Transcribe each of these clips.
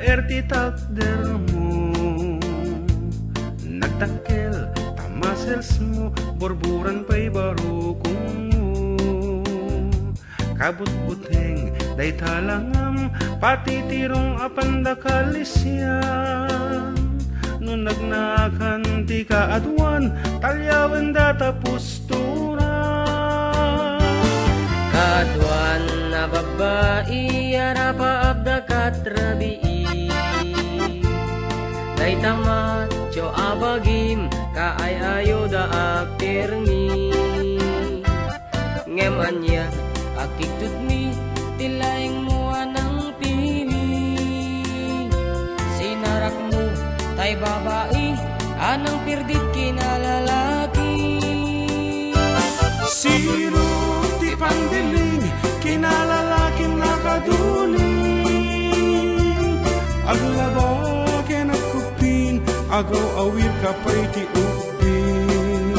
erti takder mo. Nagtakil, tamasels mo, borburan pa'y barukong mo. Kabut-buteng, day talangam, pati tirong apanda kalisyan. Nung nagnakan ti kaadwan, talyawan data pusturan. Kaadwan na babae, arapa abda katrabii. Day tamat, jo abagim, kaayayo da apirmi. Ngemanya, akiktud mi, tilaing mo anang pili. Sinarak mo, tay babae, anang pirdit kinalalaki. Sino ti pandiling, kinalalaking nakaduling. Aglabaken at kupin, agaw awir kapay ti upin.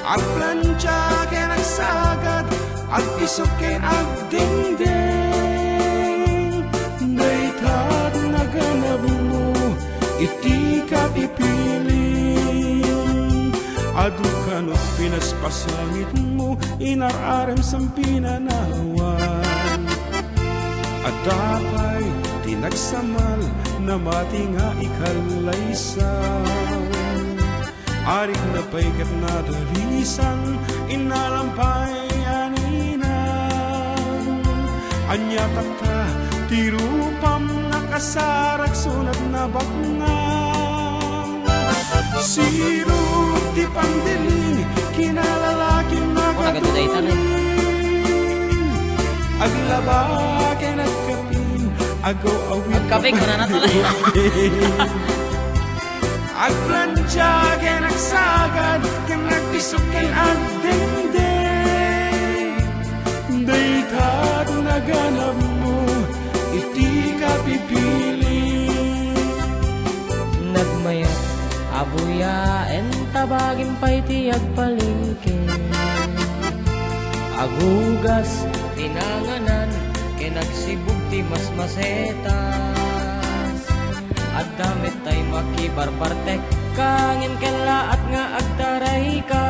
Agplansyaken at sagad, agisoken at dingding. Daytad naganap mo, iti ka pipiling. Adukan at pinaspasangit mo, inararem sang pinanawan. At dapay tinagsamal na mati nga ikalaysan. Arik na paykat na dalisan, inalampay aninan. Anya takta, tirupam nakasarak sunat na baknang. Sirup ti pandiling, kinalalaking nakatuling. Aglabaken at kapin, agaw awit. Agkapik ko na natulay. Agplansyaken at sagad, kang nagpisukin at dingding. Daytad naganap mo, iti ka pipili. Nagmaya, abuya, entabagin pa'y ti agpalingkin. Agugas, tinanganan, kinagsibog ti masmasetas. At damit tay makibarbartek, kangin kalaat nga agtaray ka.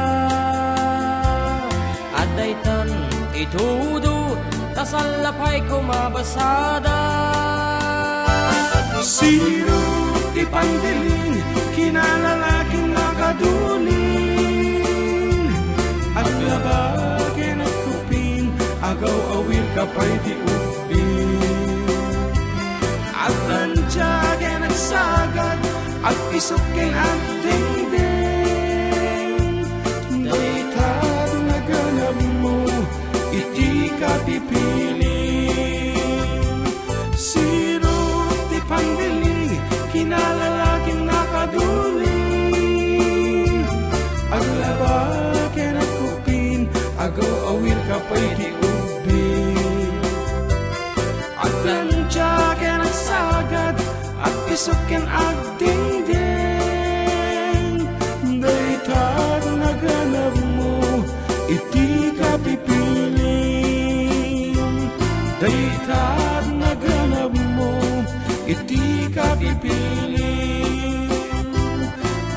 At daytan, itudo, tasalapay kumabasada. Sino ti pandiling, kinalalaking nakaduling. Aglabaken at kupin, agaw awir kapay ti upin. Agplansyaken at sagad, agpisukin at dingding. Daytad naganap mo, iti ka pipiling. Sino ti pandiling, kinalalaking nakaduling. Aglabaken at kupin, agaw awir kapay ti upin. Agplansyaken at sagad, agpisukin at dingding. Daytad naganap mo, iti ka pipiling. Daytad naganap mo, iti ka pipiling.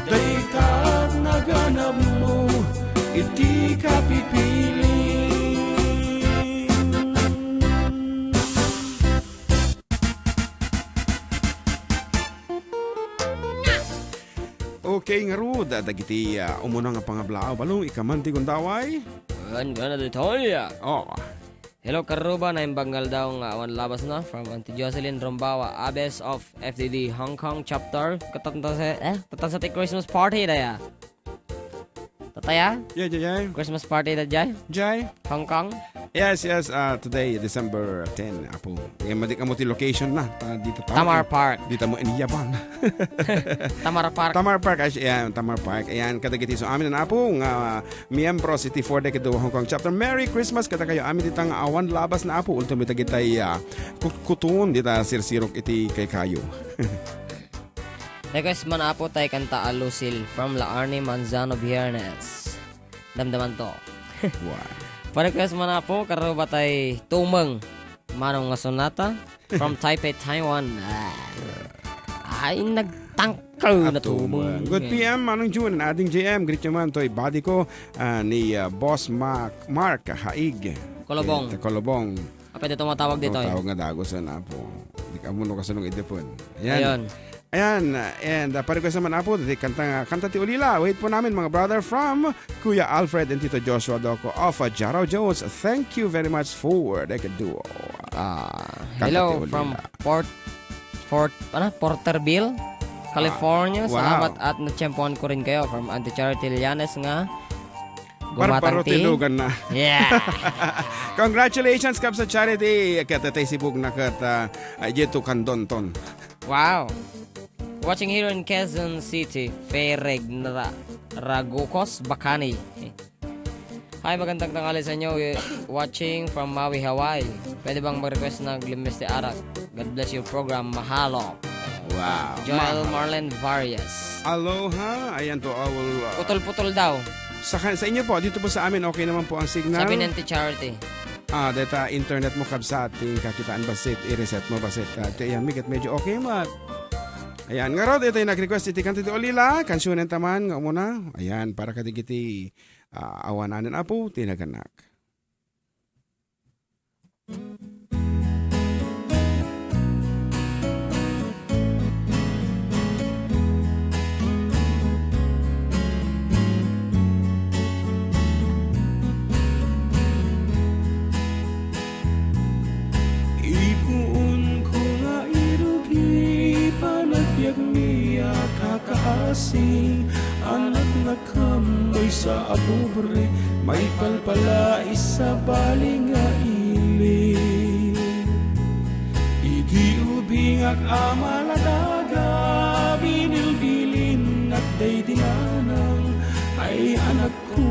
Daytad naganap mo, iti ka pipiling. Okay nga ro, dadagiti umuna nga pangablao balong ikamanti kong daway. Gana de Tonya. Oh, Hello Karuba, na imbanggal daw nga awan labas na from Auntie Jocelyn Rombawa, Abbess of FDD Hong Kong chapter. Tatang sa Christmas party da ya. Tataya? Jay. Christmas party da jay? Jay? Hong Kong? Yes, today, December 10, apo. Madik mo ti location na. Dito Tamar Park. Dito mo iniyaban. Tamar Park. Tamar Park, ayan, Tamar Park. Ayan, kadagiti so amin na apo, nga miyembro City 4 Decade Hong Kong Chapter. Merry Christmas, kada kayo amin ditang awan labas na apo. Ultimate gitay kutun, dita sirsirok iti kay kayo. Request man apo tay kanta Alusil from La Arne Manzano Viernes. Damdaman to. Wow. Pa-request man apo, karo ba tay tumeng Manong nga sonata from Taipei, Taiwan. Ay, nagtangkaw na tumong. Good PM, Manong June, ang ating JM. Greet naman to, body ko ni Boss Mark Haig. Kolobong. Kolobong. Pwede tumatawag dito. Tawag nga dago sa napo. Di ka muna kasunong idipon. Ayun. Ayan, and pa-request naman po, kanta ti Ulila. Wait po namin mga brother from Kuya Alfred and Tito Joshua Doco of Jaraw Jones. Thank you very much for the duo. Hello from Porterville, California. Wow. Salamat at natsyempohan ko rin kayo from Auntie Charity Llanes nga gumatang ti. Tilugan na. Yeah. Congratulations kap sa Charity. Katatay sibug na jeto kandonton. Wow. Watching here in Quezon City, Fereg Ragukos, Bacani. Hi, magandang tanghali sa inyo. Watching from Maui, Hawaii. Pwede bang mag-request ng Glimpse de Arak? God bless your program. Mahalo. Wow. Joel Marlon Varias. Aloha. Ayan to. Putol-putol daw. Sa inyo po, dito po sa amin, okay naman po ang signal. Sabi ng Charity. Data internet mo kabsa ating kakitaan basit, i-reset mo basit. Ayan, medyo okay mat. Ayan, nga rod, ito yung nag-request iti kanto ti Olila, kansyonen taman, nga muna. Ayan, para katigiti awananin apo, tinaganak. Kakaasing anak na kamoy sa abubre, may palpala isa baling nga iling. Idi ubing ak amaladaga, binilbilin at day dinanang, ay anak ko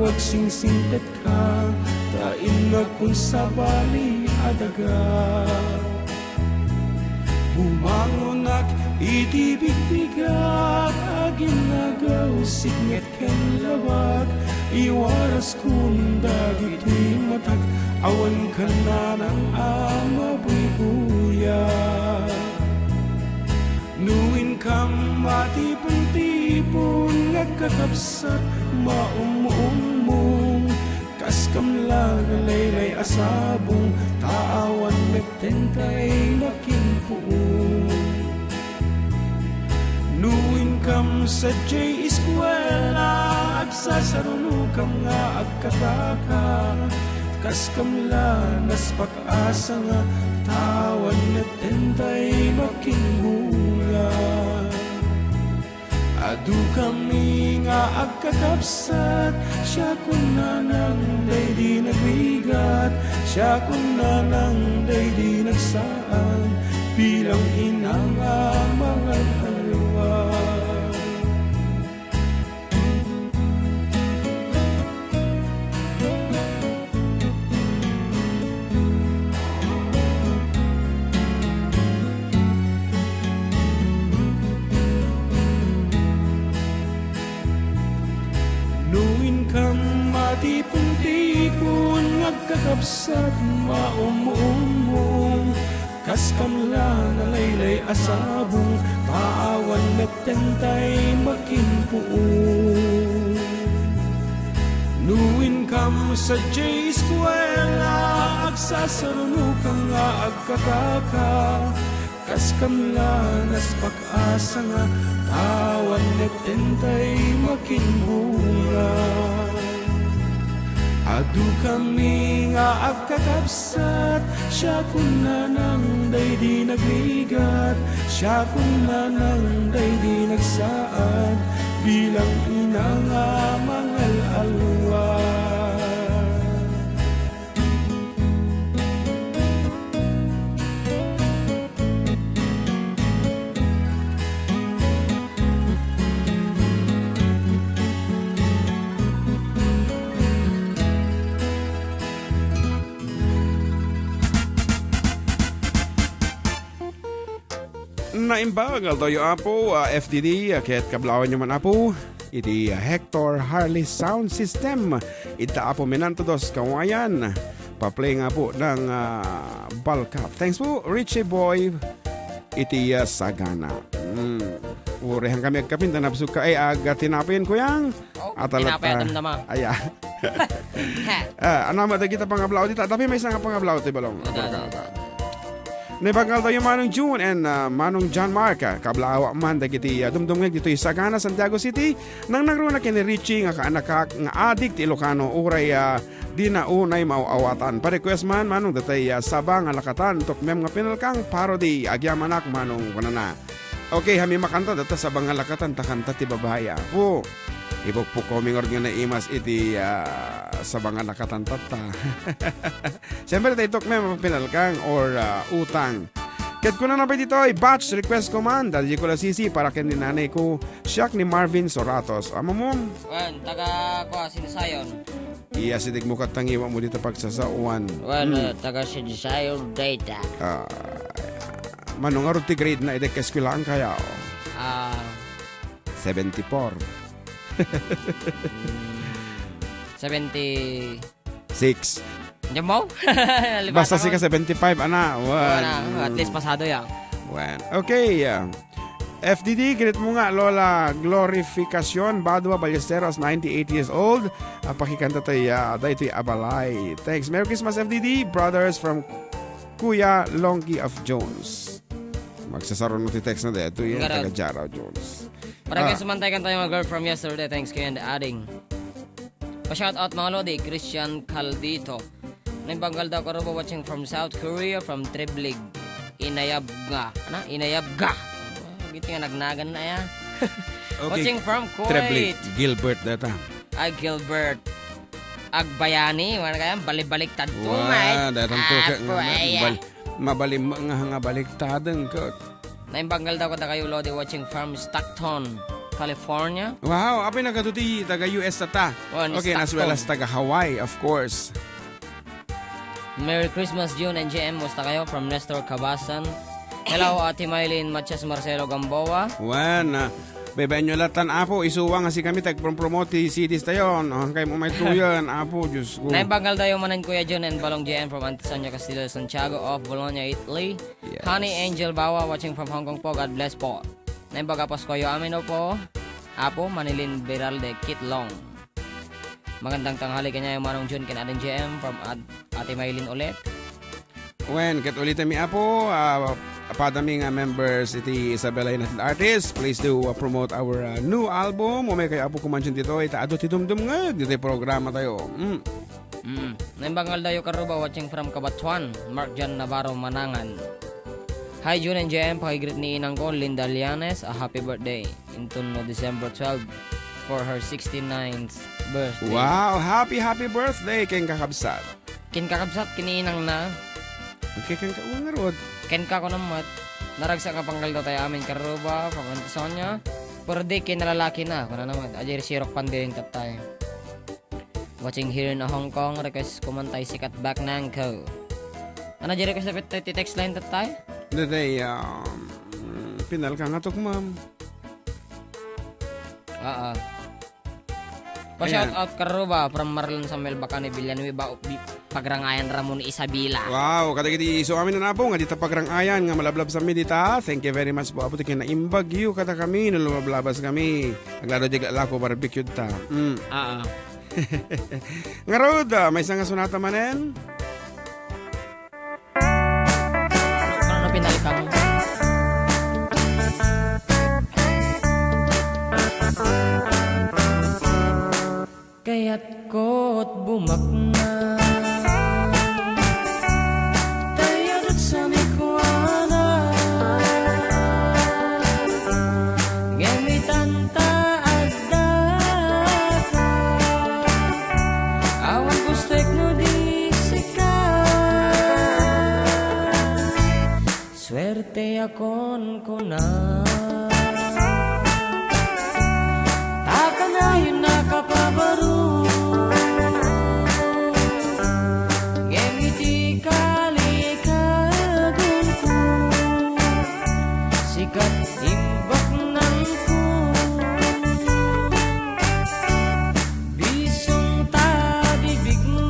wag singsingtet ka, tain na kung sa bali adaga. Bumangon ak itibigbigat, agin nagaw signet ken lawag, iwaras kung dagiti matag, awan ka na ng amabuy-buya. Nuin kang matipon-tipon, nagkakapsat maumumong, kaskam lang laylay asabong, taawan nagtentay makinpuong. Nuin kam sa J. Eskwela, agsasarunong kam nga agkataka, kaskam lang nas pag-asa nga, tawan nagtentay makinbunga. Adu kami nga agkakapsat, siya kun na nang day di nagbigat, siya kun na nang day di nagsaan, bilang ina nga mga dalawa. Matipon-tipon, nagkakapsat, maumumong, kaskam lang na laylay asabong, paawan nagtentay makinpuong. Nuin kam sa J. Eskwela, agsasarunong ka nga agkataka, kaskam lang nas pag-asa nga, tawan nagtentay makinbunga. Adu kami nga agkakapsat, siya kun na nang day di nagligat, siya kun na nang day di nagsaad, bilang ina nga mangal alwa. Naimbagal tayo apo, FDD, kahit kablawan nyo man apo, iti Hector Harley Sound System, ita apo minanto dos kawayan, pa-play nga po ng Balkap. Thanks po, Richie Boy, iti Sagana. Urehan kami agkapin, tanapsuk ka ay tinapin ko yang. Tinapay damdama. Aya. Ano mo, kita pangablaw dito. Tapi may isang pangablaw, tibalong. Nabagal tayo Manong June and Manong John Mark kablawa man dagiti dumdumngeg dito sa Sagana, Santiago City nang nagro na kini Richie nga kaanak nga adik ti Ilocano uray di na unay mauawatan. Pa-request man Manong datay sabang nga lakatan tokmem nga pinalkang parody agyamanak Manong kunana. Okay, hami makanta data sabang nga lakatan takanta ti babaya. Po. Ibog po coming or nga na imas iti sabang nga lakatan tata. Siyempre tayo tokmem pinalkang or utang. Ket ko na napay dito ay batch request command. Dali ko la sisi para ken nanay ko siyak ni Marvin Soratos. Amo mo? Wan, taga ko sinisayon. Iya sidig mo katangiwa mo dito pagsasauan. Wan, taga sinisayon data. Manong arot ti grade na idek eskwelahan kaya. 74. 76. 6. Diyan mo? Basta si ka 75, ana. At least pasado yan. Okay. FDD, greet mo nga, Lola Glorificación Badua Ballesteros, 98 years old. Pakikanta tayo, dahil abalay. Thanks. Merry Christmas, FDD. Brothers from Kuya Longki of Jones. Magsasaro no ti text na dahil. Ito yan, taga Jaraw Jones. Parang sumantayan tayo mga girl from yesterday. Thanks kayo and adding. Pa-shout out mga lodi, Christian Caldito. Naibanggal daw ka rin watching from South Korea, from Treblig. Inayab nga. Gitu nga nagnagan na yan. Okay. Watching from Kuwait. Treblig, Gilbert data. Ay, Gilbert. Agbayani. Wala kaya, balibaliktad ko. Datang to. Mabalim nga baliktadang ko. Naibanggal daw ka kayo lodi watching from Stockton, California. Wow, apay nagatuti taga US tata. Okay, as well as taga Hawaii, of course. Merry Christmas, June and JM. Musta kayo? From Nestor Cabasan. Hello, Ate Mylene Matias Marcelo Gamboa. Bebe nyo latan, apo, isuwa nga si kami tag-promote CDs tayo. Kaya mo may tuyan, apo, Diyos ko. Naibanggal tayo manan Kuya June and Balong JM from Antisonio Castillo, Santiago of Bologna, Italy. Yes. Honey Angel Bawa watching from Hong Kong po. God bless po. Naibagapos ko yung amin po. Apo, Manilin Beralde, Kit Long. Magandang tanghali kanya yung Manong June kin Adin JM from Ate Mylene ulit. Kat ulit mi apo, padaming members iti Isabela United Artists. Please do promote our new album. Umay kay apo kumansyon dito, itaado ti dumdum nga, dito programa tayo. Naimbangal dayo karuba watching from Cabatuan, Mark John Navarro Manangan. Hi June and JM, pakigreet ni inang ko, Linda Lianes, a happy birthday. Into no December 12 for her 69th birthday. Wow, happy birthday, Ken Kakabsat. Ken Kakabsat, kiniinang na. Okay, Ken Kakabsat nga rod. Ken ka ko namat. Naragsa ka panggal daw tayo amin karuba, from Antisonia. Pero di kinalalaki na, kuna naman. Ajay sirok pandirin kat tayo. Watching here in Hong Kong, request kumantay sikat back nangko. Ano ajay request na text line tat tayo? Daday, pinal ka nga tok, ma'am. Pa-shout out karuba from Marlon Samuel Bacani Villanueva pagrangayan Ramon Isabela. Wow, kadagiti so amin na po nga dita pagrangayan nga malablab sa mi dita. Thank you very much po. Abuti kina imbagyo kata kami no lumablabas kami. Naglaro di lako barbecue ta. Nga rod, may isang sunata manen. Ano pinalkang? Kaya't ko't bumakna tayo sa mikwana gamitan ta adda awan gustek no di sika swerte akon kuna taka na yun nakapabaru sikat imbak nangku bisong tabibig mo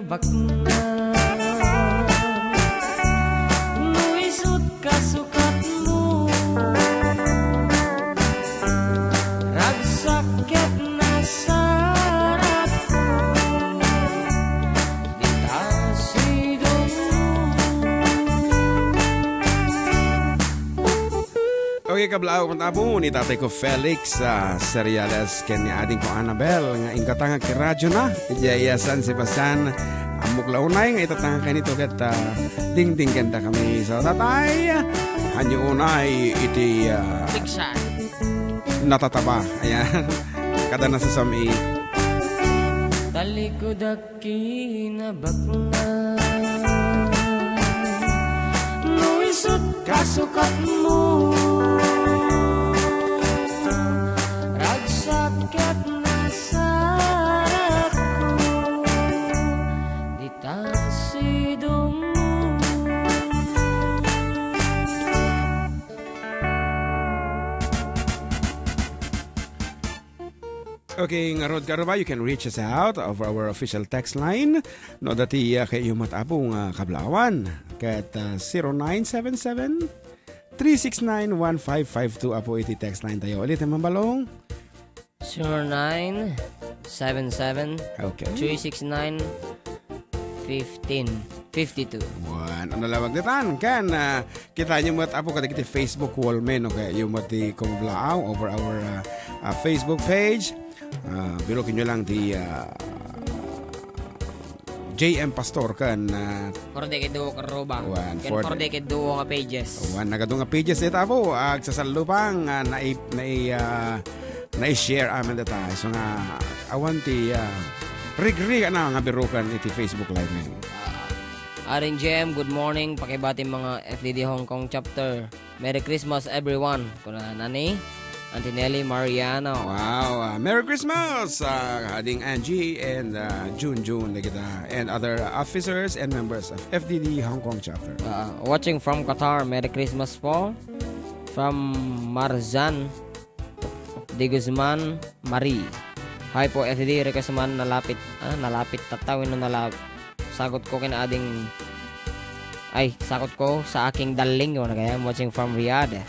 bakna nuisot kasukat mo ragsakit na sarap ko ditasidong Okay, kablaw kung tapo ni tatay ko Felix sa Seriales ken ni ading ko Annabel nga ingkatanga ki radyo na Jaya San Sebastian amok launay nga itatanga kanito ket ding kenda kami sa tatay hanyo unay iti big shot natataba ayan kada nasa sami talikod aki na bakna nuisot kasukat mo ragsakit na sarap ko ditasidong Okay, nga Rod Karuba, you can reach us out over our official text line. No, dati kayo matapong kablawan. Kat 0977-369-1552 apo iti text line tayo. Ulit ang mambalong. 0977 Okay. 369-1552. One, ano lawag ditan? Kan, kita nyo mat apo kada kiti Facebook wall men. Okay, yung mati kumblaaw over our Facebook page. Bilokin nyo lang di JM Pastor kan Korde duo karoba. One, Ken for korde duo nga pages. wan nagadong nga pages ita po agsasalupang na-share amin data so nga awan ti rig na nga birukan iti Facebook live ngayon. Aring JM, good morning. Pakibati mga FDD Hong Kong chapter. Merry Christmas everyone. Kuna nani? Auntie Nelly Mariano. Wow, Merry Christmas ading Angie and June na kita and other officers and members of FDD Hong Kong chapter. Watching from Qatar. Merry Christmas po. From Marzan de Guzman Marie. Hi po FDD, request man nalapit tatawin no sagot ko kina ading sagot ko sa aking daling yun kaya I'm watching from Riyadh.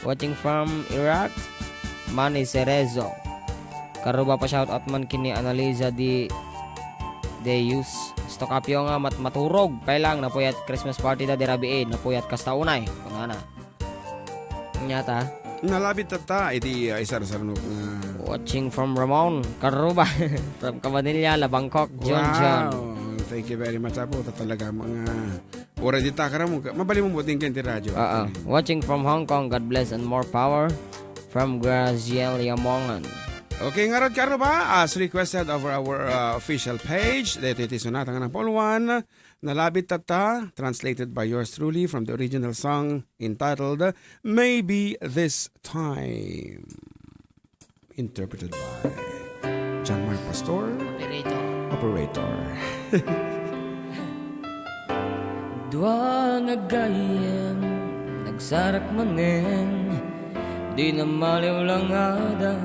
Watching from Iraq, Manny Cerezo. Karuba pa shout out man kini Analiza di Deus. Stokapyo nga maturog. Kailang napuyat Christmas party da di Rabi napuyat kastaunay. Kunana. Nyata. Nalabit tata iti isar-sarnok nga. Watching from Ramon Karuba from Cabanilla, Bangkok, John. Thank you very much po talaga mga ora di takara mo mabali mo buting kenti radyo. Watching from Hong Kong, God bless and more power from Graziel Yamongan. Okay, nga Rod Karuba, as requested over our official page, dito iti sunata nga ng Polwan, nalabit tata, translated by yours truly from the original song entitled Maybe This Time, interpreted by John Mark Pastor, Operator. Dua nagayem, nagsarak manen, di na maliw lang ada,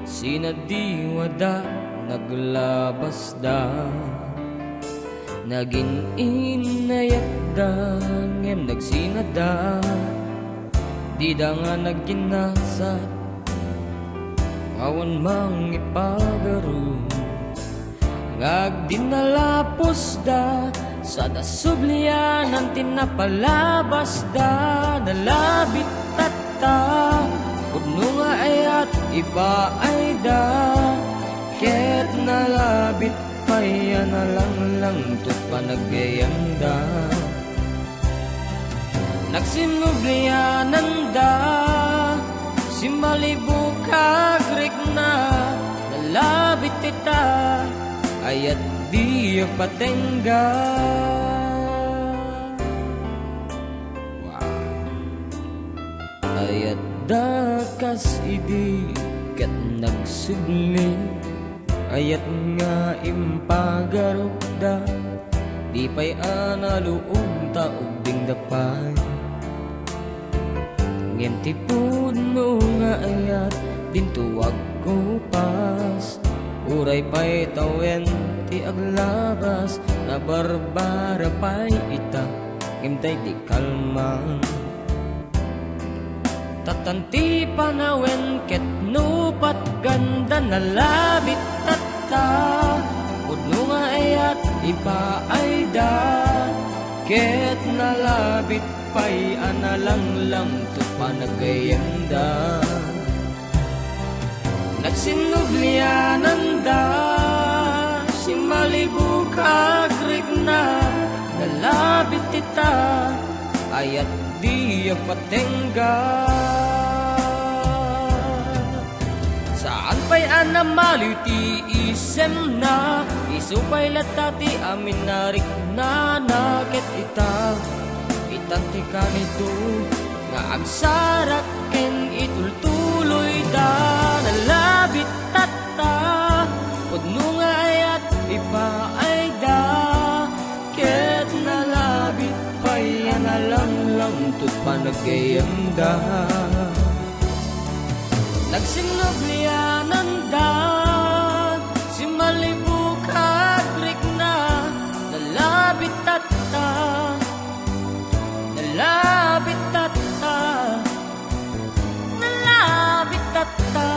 sinadiwada, naglabas da, naging inayak da, ngem nagsinada, di da nga nagginasa, awan mang ipagaro, ngag dinalapos da, sa dasublian tinapalabas da, nalabit tata, kudno nga ayat iba ay da, ket nalabit paya na lang tut panagayanda, nagsinublianan da, simbalibu kagrik na, nalabit ita, ayat di patengga. Ayat dakas idi kat nagsubli, ayat nga impagarukda, di pa'y analuong taubing dapay. Ngem puno nga ayat, din tuwag ko pas, uray pa'y tawen ti aglabas na barbara pa'y ita himtay ti kalmang tatanti panawen ket nupat ganda na labit tata udno nga ayat ipa ay da ket nalabit pa'y analanglang to panagayanda nagsinuglianan da si Malibu kagrig na nalabit tita ayat di patengga saan pa'y anamaliw ti isem na isupay latati amin narik na naket ita itanti ka nito nga agsarak ken itultuloy da nalabit tata udno nga ayat ipa ay da ket nalabit pa'y analanglang tut panagayanda nagsinuglianan da si Malibu kagrik na nalabit tata nalabit tata nalabit tata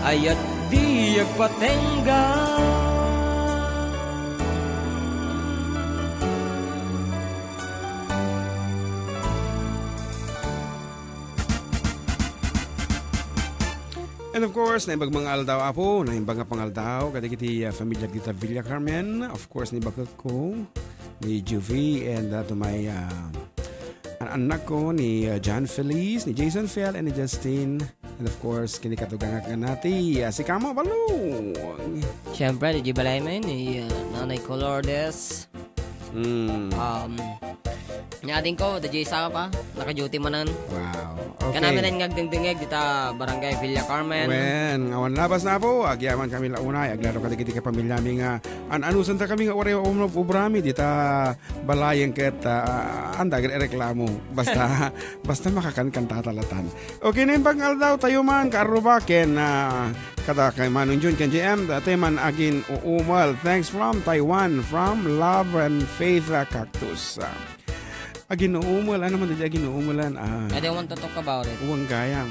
ayat di agpatengga And of course, naimbag mga aldaw apo, naimbag nga pangaldaw, kadagiti familiar kita Villa Carmen, of course, ni bakit ko, ni Juvie, and to my anak ko, ni John Feliz, ni Jason Fel, and ni Justin, and of course, kinikatugangak nga nati, si Kamo Balong. Siyempre, di balay mo yun, ni Nanay Colordes. Nyating ko, the J Saka pa, naka-duty manan. Wow. Okay. Kanamin rin ngagdingdingeg dita Barangay Villa Carmen. Wen, ngawan labas na po, agyaman kami launay, aglaro ka digiti ka pamilya mi nga, anusan ta kami nga oray ubrami, dita balayeng ket, anda, reklamo, basta, basta makakan tatalatan. Okay na yung pangaldaw, tayo man, karubaken, kada kay Manong Jun, kan GM, dati man agin uumal, thanks from Taiwan, from Love and Faith Cactus. Aginuumulan naman dito aginuumulan. I don't want to talk about it. Uwang gayam.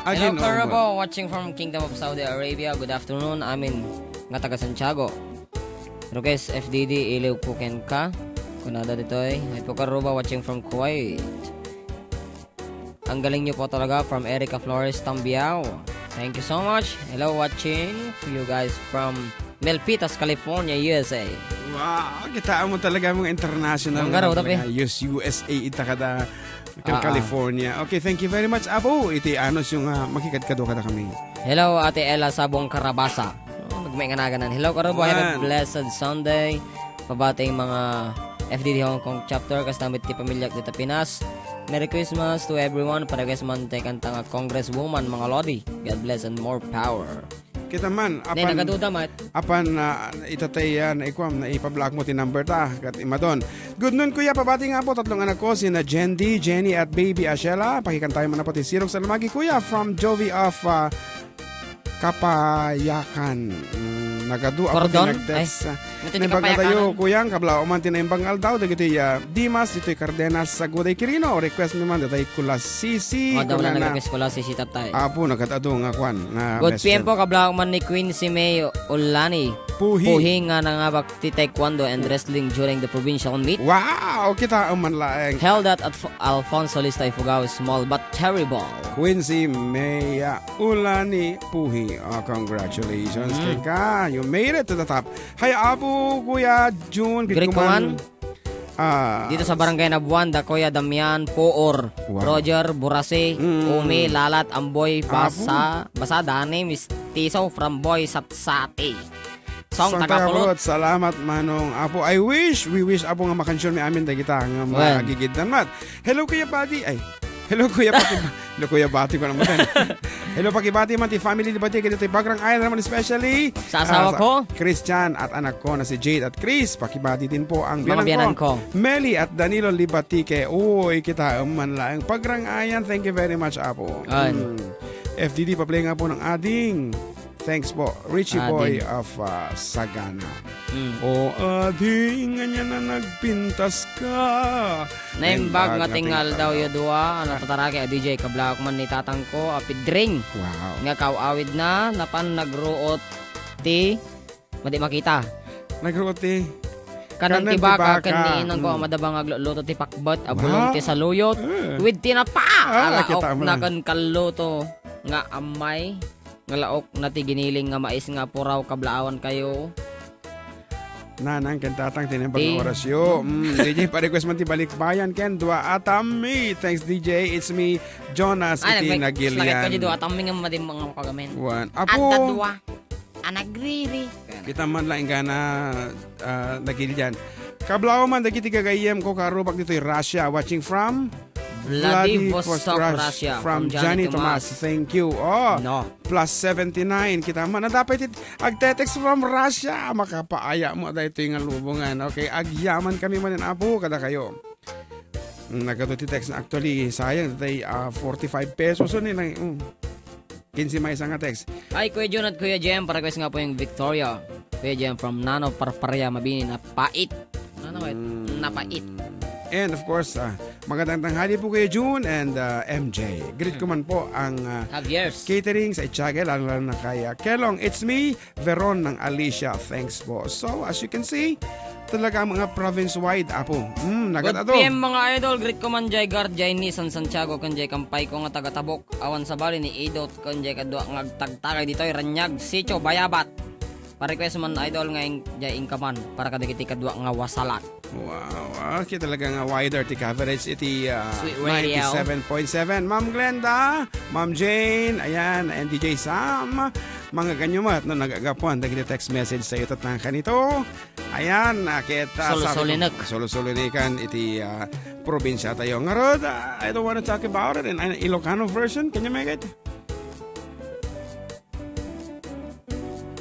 Hello Karabo, watching from Kingdom of Saudi Arabia. Good afternoon. Amin nga taga Santiago. Rukes FDD iliw puken ka. Kunada dito eh. May po Karabo watching from Kuwait. Ang galing niyo po talaga from Erica Flores Tambiao. Thank you so much. Hello watching you guys from Milpitas, California, USA. Wow, kita mo talaga mga international. USA ita kada California. Okay, thank you very much, Apo. Iti anos yung makikadkado kada kami. Hello, Ate Ella Sabong Karabasa. Magmay nga naganan. Hello, Karabo. Have a blessed Sunday. Pabating mga FDD Hong Kong chapter kastamit ti pamilya dito Pinas. Merry Christmas to everyone. Para guys man ang tanga Congresswoman mga lodi. God bless and more power. Kita man, apan itatay na ikwam na ipa-block mo ti number ta kat imadon. Good noon kuya, pabati nga po tatlong anak ko sina Jendi, Jenny at baby Ashela. Pakikan tayo man na po ti Sirok Salamagi kuya from Jovi of Kapayakan. Nagadu ako tinagdes. Naimbang tayo kuyang kabla uman tinaimbang aldaw dagiti Dimas dito'y Cardenas sa Guday Quirino. Request mi man datay Kulasisi. O daw na nag-request Kulasisi tatay. Apo nagkatado nga kwan. Good PM po kabla uman ni Quincy May Olani. Puhi nga nangabak ti taekwondo and wrestling during the provincial meet. Wow! Kita uman laeng. Held at Alfonso Lista Ifugao, small but terrible. Quincy May Olani Puhi. Congratulations kay ka. You made it to the top. Hi, Apo, Kuya June. Great kuman. Dito sa Barangay Nabuanda, Kuya Damian, Poor, Roger, Burase, Umi, Lalat, Amboy, Basa, Dani, Mistiso, from Boy, Satsati. Song Tagapulot. Salamat, Manong Apo. We wish, Apo, nga makansyon may amin na kita nga magigid naman. Hello, Kuya Pati. Hello, Kuya Pati. Hello, Kuya Pati ko naman. Hello, pakibati man ti family di Bati. Kaya Bagrang Island naman especially. Sa asawa ko. Christian at anak ko na si Jade at Chris. Pakibati din po ang biyanan ko. Meli at Danilo Libatike. Uy, kita man lang. Pagrang Ayan, thank you very much, Apo. FDD, pa-play nga po ng ading Thanks po. Richie Ading. Boy of Sagana. Mm. O ading nga niya na nagpintas ka. Naimbag nga tingal daw yo duwa ang natatarake a DJ kablak man ni tatang ko a pidring Wow. nga kawawid na napan nagruot ti madi makita Nagruti. kanang Kanan ti tibaka baka. kaniinon ko madabang agluluto ti pakbat abulong Wow. ti saluyot Eh. with tinapa kita alaok mo na lang. kan kaluto nga amay nga laok na ti giniling nga mais nga puraw kablaawan kayo Nanang kantatang tinembag Di. ng orasyo. DJ, pa-request man ti balikbayan ken dua atami. Thanks DJ, it's me Jonas iti slagit ko Nagilian. dito at aming nga madim mga pagamen One. at Apo, dadwa anagriri kita man lang nga na Nagilian. Kablaw man dagiti kagayem ko karubak dito Russia watching from Vladivostok, Russia. From Johnny Tomas. Thank you. Oh, No. plus 79. Kita man na dapat agtetext from Russia. Makapaaya mo dahil ito yung lubungan. Okay, agyaman kami manin apo kada kayo. Nagkatuti text na actually sayang dahil 45 pesos so nila. 15 may isang text. Ay, Kuya Jun at Kuya Jem, pa-request nga po yung Victoria. Kuya Jem from Nano Parparia, Mabini, na pait. Ano ba? Napait. And of course, magandang tanghali po kay June and MJ. Greet ko man po ang Javier's. catering sa Itchage, lalo na kay Kelong. It's me, Veron ng Alicia. Thanks po. So, as you can see, talaga mga province-wide apo. Good Nagatato. PM mga idol, greet ko man jay guard jay ni San Santiago kan jay kampay ko nga taga-tabok. Awan sa bali ni Idot kan jay kadwa nga tagtagay dito Ranyag, Sicho, Bayabat. Pa-request man idol nga jay ingkaman para kadagiti kadwa nga wasalak. Wow, okay talaga nga wider ti coverage iti Sweet Radio. 97.7. Ma'am Glenda, Ma'am Jane, ayan, and DJ Sam. Mga ganyumat no nagagapuan dagiti text message sa iyo tatang kanito. Ayan, kita Solo-solinak. Solo-solinikan iti probinsya tayo. Ngarod, I don't want to talk about it in Ilocano version. Can you make it?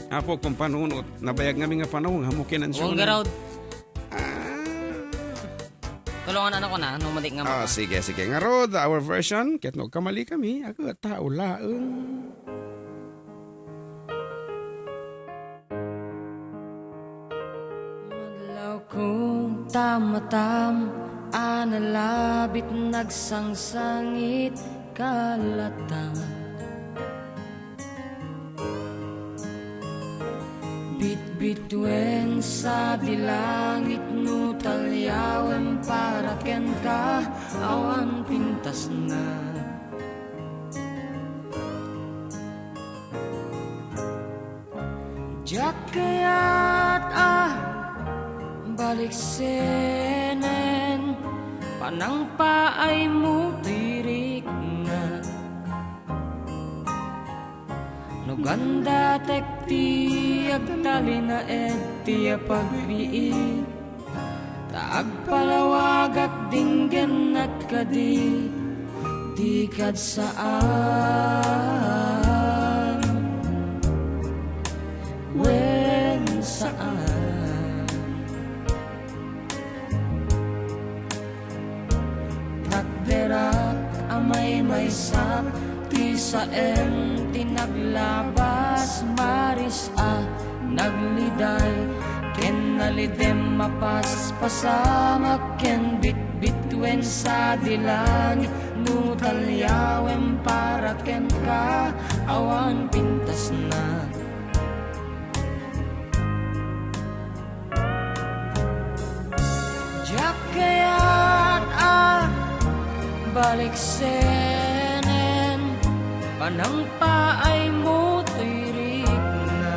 Apo, kung panunot, nabayag nga nga panahon, hamukin ang Huwag garaw. Tulungan ano ko na, nung matik nga maka. Sige. Nga Rod, our version, kahit kamali kami, ako tao laang. Madlaw kong tamatam, analabit nagsangsangit kalatang. Bit-bitwen sa dilangit no talyawem para ken ka awan pintas na. Diyak kaya't balik senen panang paay mo tirik na. No ganda tekti agtali na eti pagbiit taag palawagak dinggen at kadi di kad saan wen saan takderak amay may sak ti saem tinaglabas maris nagliday ken nalidem mapas pasama ken bitbitwen sa dilangit no talyawem para ken ka awan pintas na. Diyak kaya't balik senen panang paay mo tirik na.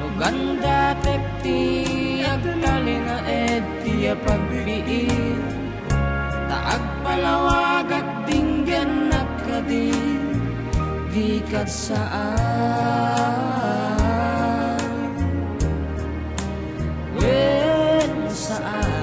No ganda tekti agtali na eti pagbiit taag palawagak dinggen nakadi di kad saan wen saan.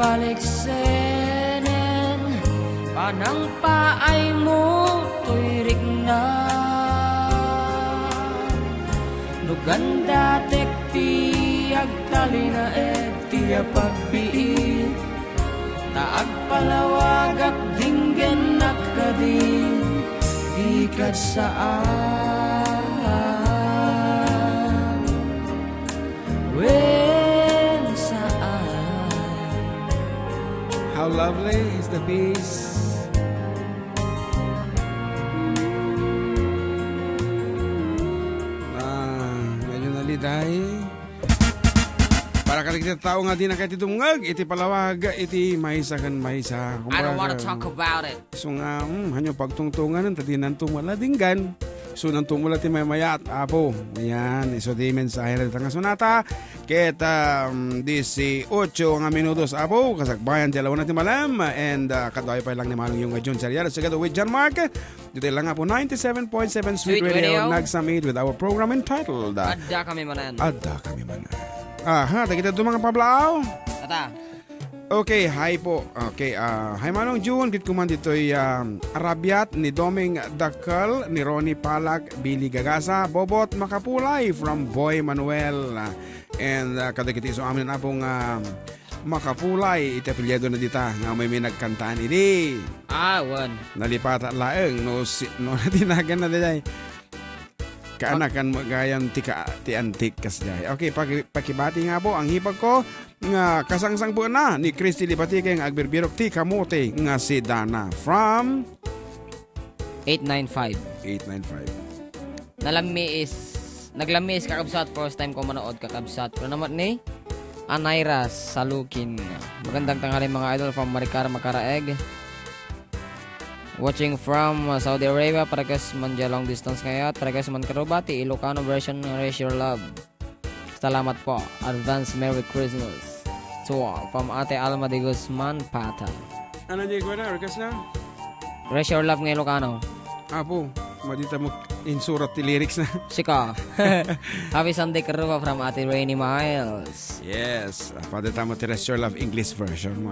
baliksenen panang paay mo tuyrik na nuganda tekti agtali na eti pagbiit taag palawag at dinggen nakadin ikad saan when saan. How lovely is the peace. Medyo naliday. Para ka tao nga din na kahit itungag, iti palawag, iti mahisa kan mahisa. I don't wanna talk about it. So nga, hanyo pagtungtungan, tadi nantumala dinggan. So nantumula ti mamayat, apo. Ayan, iso di mensahe na tanga sunata. Kita 18 nga minutos, apo. Kasakbayan ti alawan natin malam. And katuay pa lang ni Manong yung June Serial. Together with John Mark. Dito lang nga po 97.7 Sweet Radio. Nagsamid with our program entitled Adda kami manan. Adda kami manan. Aha, kita ito mga pablaw. Tata. Okay, hi po. Okay, hi Manong June. Kit kuman dito'y Arabiat ni Doming Dakal, ni Ronnie Palak, Billy Gagasa, Bobot Makapulay from Boy Manuel. And kadagit iso amin na pong Makapulay, itapilyado na dita nga may nagkantaan ini. Wan. Nalipat at laeng, no natinagan na dito. Kaanakan mo gayang ti antik kas jay. Okay, pakibati nga po ang hipag ko nga kasangsang po na ni Christy Lipatique nga agbirbirok ti kamote nga si Dana from 895. Naglami is kakabsat first time ko manood kakabsat. Pero naman ni Anayra Salukin. Magandang tanghali mga idol from Maricar Macaraeg. Watching from Saudi Arabia, paragas man dyan long distance ngayon, paragas man karubati, Ilocano version ng Raise Your Love. Salamat po. Advance Merry Christmas. So, from Ate Alma de Guzman, Pata. Ano di ko na, rekas na? Raise Your Love ng Ilocano. Apo, madita mo insurat ti lyrics na. Sika. Happy Sunday karuba from Ate Rainy Miles. Yes, padita mo ti Raise Your Love English version mo.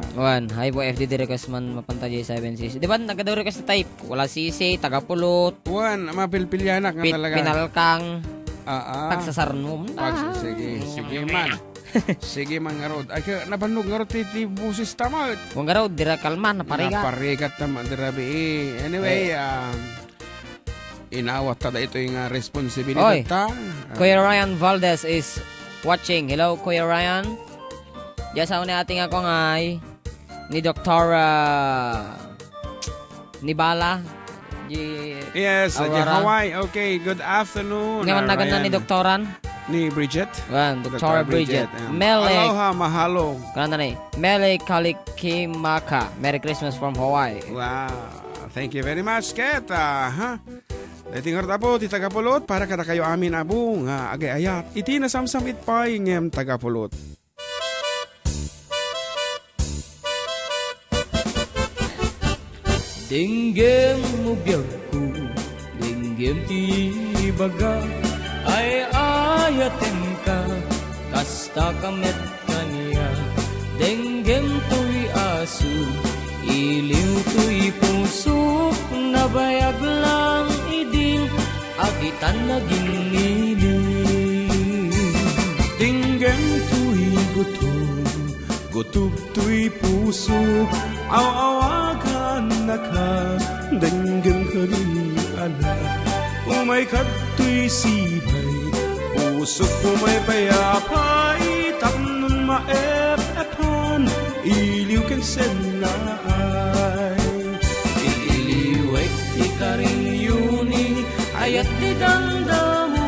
Hi po, FDD request man mapanta J7cc. Di ba nagadaw request na type? Wala sisi, tagapulot. Mapilpilyanak nga talaga. Pinalkang. Pagsasarnom. Sige man. Sige man nga rod. Ay, nabanog nga rod ti busis tamad. Huwag nga rod, dira kalman, naparigat. Naparigat tamad, dira bi. Anyway, inawat tada ito yung responsibilidad ta. Kuya Ryan Valdez is watching. Hello, Kuya Ryan. Diyan sa una ating ako ngay ni Dr. Nibala. Yes, di Hawaii. Okay, good afternoon. Ngayon na ganda ni Doktoran. Ni Bridget. Dr. Bridget. Mele. Aloha, mahalo. Kananda ni. Mele Kalikimaka. Merry Christmas from Hawaii. Wow. Thank you very much, Ket. Tingor tapo, ti tagapulot, para kada kayo amin abo, nga agay-ayat. Iti na samsam itpay, ngem tagapulot. Dinggem mo biyag ko, dinggem ti baga, ay ayatin ka, kasta kamet kaniya. Dinggem to'y aso, iliw to'y puso, nabayag lang idin, agitan naging niling. Dinggem to'y gutob to'y puso, awawagan na ka, dinggem ka rin ala. Umay kato'y sibay, puso umay payapay, tapnon maep-epan, iliw kang senay. Iliwek di ka rin yuni, ayat di dandamo,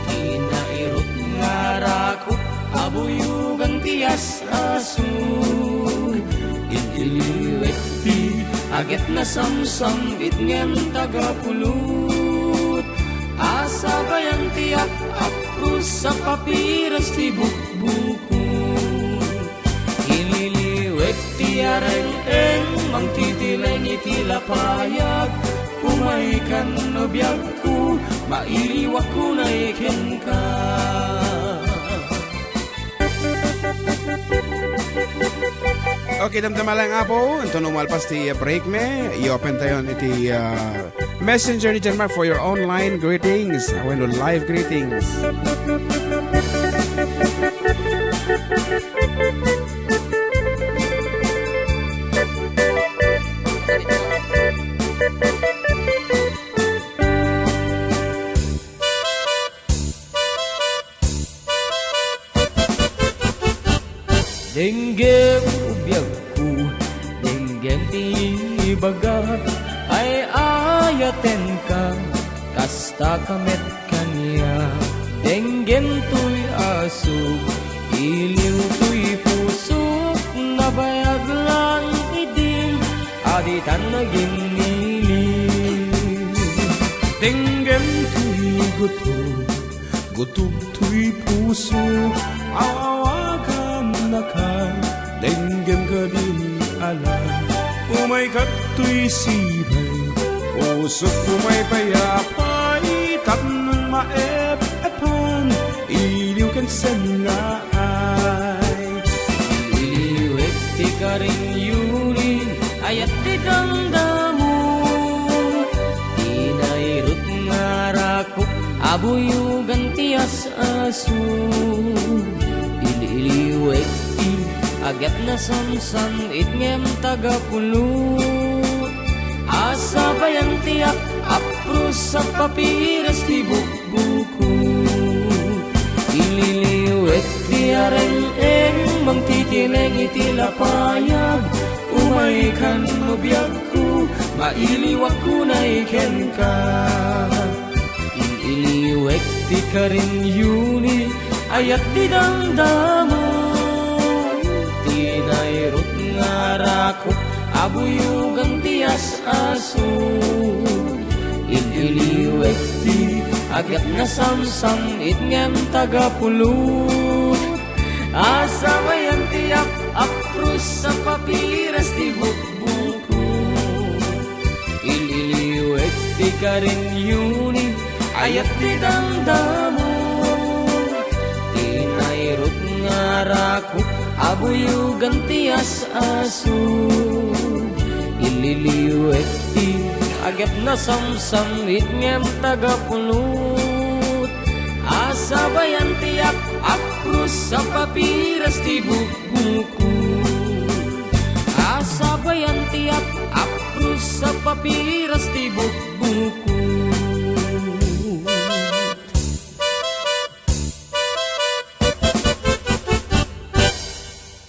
kinairot nga rakot, abuyugan tiyas asun. Iliwek di agit na samsam itngem tagapulot, asa bayan tiyak apro sa papiras ti bukbukon. Ililiwek ti areng-eng mangtitileng itilapayag, umaikan no biyag ko, mailiwak ko na ikin ka. Okay, damdama lang apo. Ito numalpas ti break me. I-open tayo iti messenger ni John Mark for your online greetings. When live greetings. Denggem ubiyagku, denggem ti bagat, ay ayaten ka, kasta kamet kanya. Denggem tuy asug, iliw tuy pusok, nabayag lang idin, aditan naging nilim. Denggem tuy gutog, gutog tuy puso, awawagan na ka, denggem ka din alam. Umay kato'y sibay, usok umay payapay, tapnong maep-epan, iliw kan sanay. Iliwek ti karing yuri, ayat ti damdamu, tinairut ngarakuk, abuyugan ti as-asu. Ililiwek ti agat na samsam, itngem tagapulot, asa bayang tiyak, apros sa papiras ti bukbukot. Ililiwek ti areng-eng, mangtitineng iti lapayag, umay kan mabiyag ko, mailiwak ko na iken ka. Ililiwek ti karin yuni, ayat ti damdamo, tinairut ngarakot, abuyugang ti as-aso. Ililiwek ti agat na samsam, itngem tagapulot, asa mayan tiyak, apros sa papiras ti bukbukot. Ililiwek ti karin yuni, ayat ti damdamo, tinairut ngarakot, abuyugan ti as-aso. Ililiwek ti agat na samsam, itngem tagapulot, asa bayan tiyak, apros sa papiras ti bukbukot. Asa bayan tiyak, apros sa papiras ti bukbukot.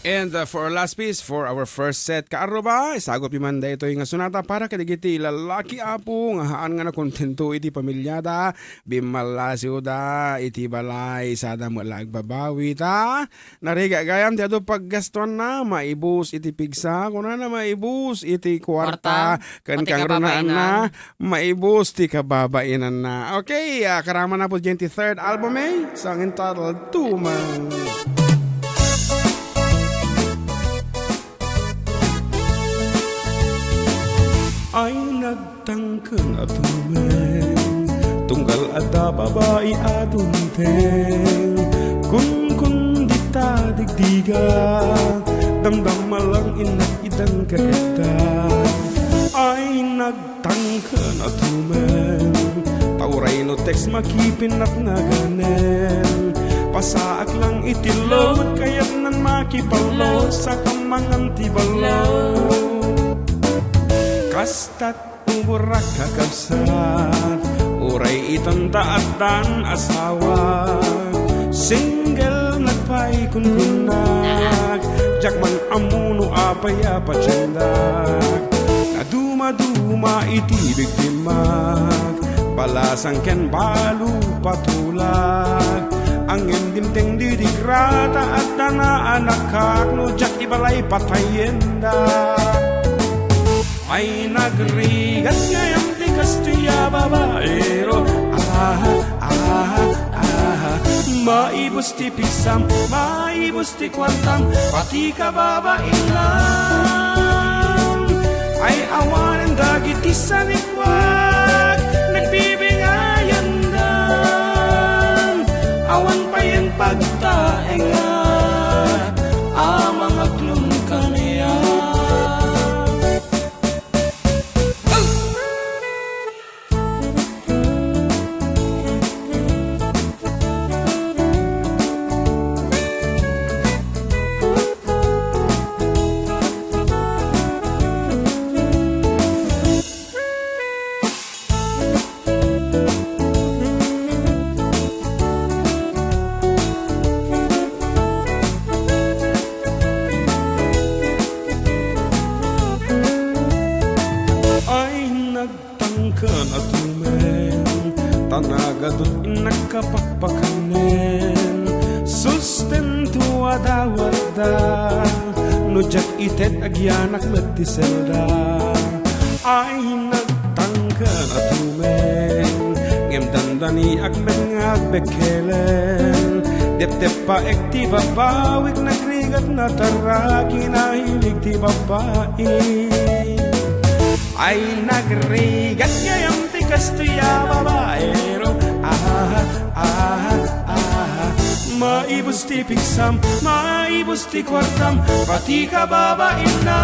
And for our last piece, for our first set, kaaro ba? Isagop imanda ito yung sunata para kadigiti lalaki apo, nga haan nga na kontento iti pamilyada, bimalasyo da, iti balay, sada mo lagbabawi ta. Nariga gayam, ti ado paggaston na, maibus iti pigsa, kuna na maibus iti kwarta, kan kang runaan na, maibus ti kababainan na. Okay, karama na po dyan ti third album song entitled Tumang. Ay nagtangkang atumen, tunggal ada babae adunteng, kun di ta digdiga, damdam malang inat idang kakita. Ay nagtangkang atumen, tauray no text makipin at naganen, pasaak lang itilot, kaya't nan makipalot sa kamangan tibalot. Kastat uburak kakabsat, uray itanda at dan asawa, single nagpay kunkunak, jakman amuno apaya patsendak, na duma-duma iti bigtimak, balasang ken balu patulag, ang endimteng didigrata at dana anakak, no jak ibalay patayenda. Ay nagrigat ngayam ti Kastiya babaero, maibos ti pigsam, maibos ti kwartam, pati ka babaeng lang. Ay awanan dagiti sanikwag, nagbibingayan dan, awan pa yung pagtaengat, amang aglum kaniya. pakanen sustento adawarda nujak itet agyanak metiselda ay nagtangkan at humen ngem dandani agmen nga bekelen dep pa ektiba bawik nagrigat na taraki na hilig ti babae ay nagrigat ngayam ti kastuya babaero maibos ti pigsam, maibos ti kwartam, pati ka babain na.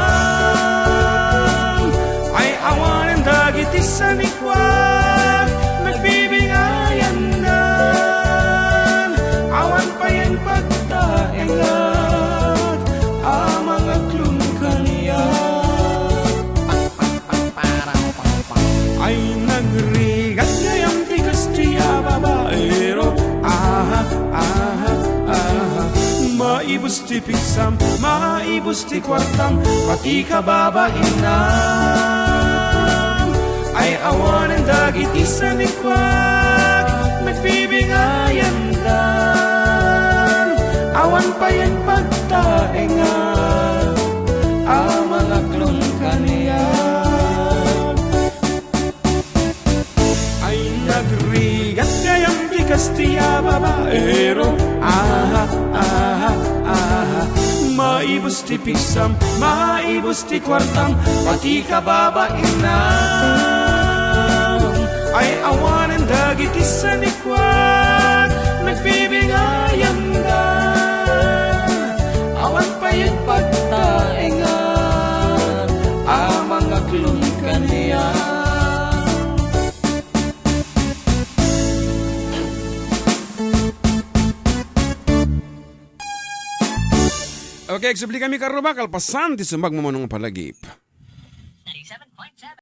Ay awanan dagiti sa nikwag, nagbibingayan na. Awan pa yan pagtaengat, amang aklong kaniya. Ay nagrigat ngayang ti kastiya babaero, maibos ti pigsam, maibos ti kwartam, pati ka babain na. Ay awanan dagiti sa nikwag, nagbibingayan dan. Awan pa yan pagtaengan, amang aklong kaniya. Ay nagrigat ngayang di kastiya babaero, maibos ti pigsam, maibos ti kwartam, pati ka babain na. Ay awanan dagiti sa nikwag, nagbibingayan na. Awan pa yan pagtaengan, amang aklong kaniya. Okay, eksubli kami karuba kalpasan ti sumbag mo manong palagip.